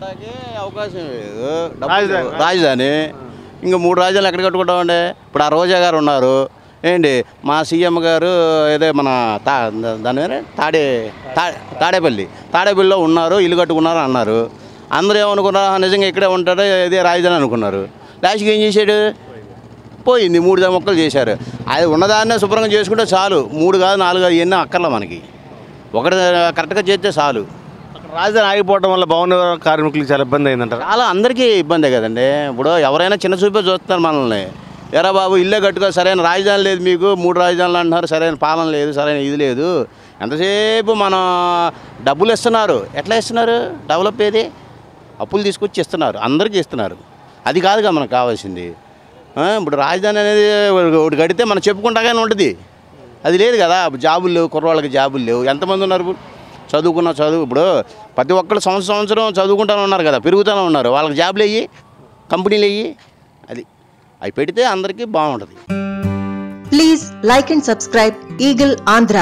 కట్టుకోవడానికి అవకాశం లేదు. రాజధాని ఇంకా 3 రాజధానులు ఎక్కడ కట్టుకుంటామండి? ఇప్పుడు ఆ రోజా గారు ఉన్నారు ఏంటి, మా సీఎం గారు ఏదో మన దాని మీద తాడేపల్లిలో ఉన్నారు, ఇల్లు కట్టుకున్నారు అన్నారు. అందరూ ఏమనుకున్నారు, నిజంగా ఇక్కడే ఉంటాడు ఇదే రాజధాని అనుకున్నారు. లాస్ట్కి ఏం చేశాడు? పోయింది. 3 మొక్కలు చేశారు. అది ఉన్నదాన్నే శుభ్రంగా చేసుకుంటే చాలు. 3 కాదు 4 కాదు ఎన్నో అక్కర్లా మనకి, ఒకటి కరెక్ట్గా చేస్తే చాలు. రాజధాని ఆగిపోవడం వల్ల భవన కార్మికులకు చాలా ఇబ్బంది అయిందంటారు. చాలా అందరికీ ఇబ్బందే కదండి. ఇప్పుడు ఎవరైనా చిన్న చూపే చూస్తున్నారు మనల్ని. ఎరా బాబు ఇల్లే కట్టుకో, సరైన రాజధాని లేదు మీకు, 3 రాజధానులు అంటున్నారు, సరైన పాలన లేదు, సరైన ఇది లేదు. ఎంతసేపు మనం డబ్బులు ఇస్తున్నారు. ఎట్లా ఇస్తున్నారు? డెవలప్ ఏది? అప్పులు తీసుకొచ్చి ఇస్తున్నారు, అందరికీ ఇస్తున్నారు. అది కాదుగా మనకు కావాల్సింది. ఇప్పుడు రాజధాని అనేది ఒకటి కడితే మనం చెప్పుకుంటాగానే ఉంటుంది. అది లేదు కదా. జాబులు లేవు, కుర్రవాళ్ళకి జాబులు లేవు. ఎంతమంది ఉన్నారు చదువుకున్న చదువు? ఇప్పుడు ప్రతి ఒక్కరు సంవత్సరం చదువుకుంటూనే ఉన్నారు కదా, పెరుగుతూనే ఉన్నారు. వాళ్ళకి జాబులు అయ్యి, కంపెనీలు అయ్యి, అది అవి పెడితే అందరికీ బాగుంటుంది. Please like and subscribe eagle Andhra.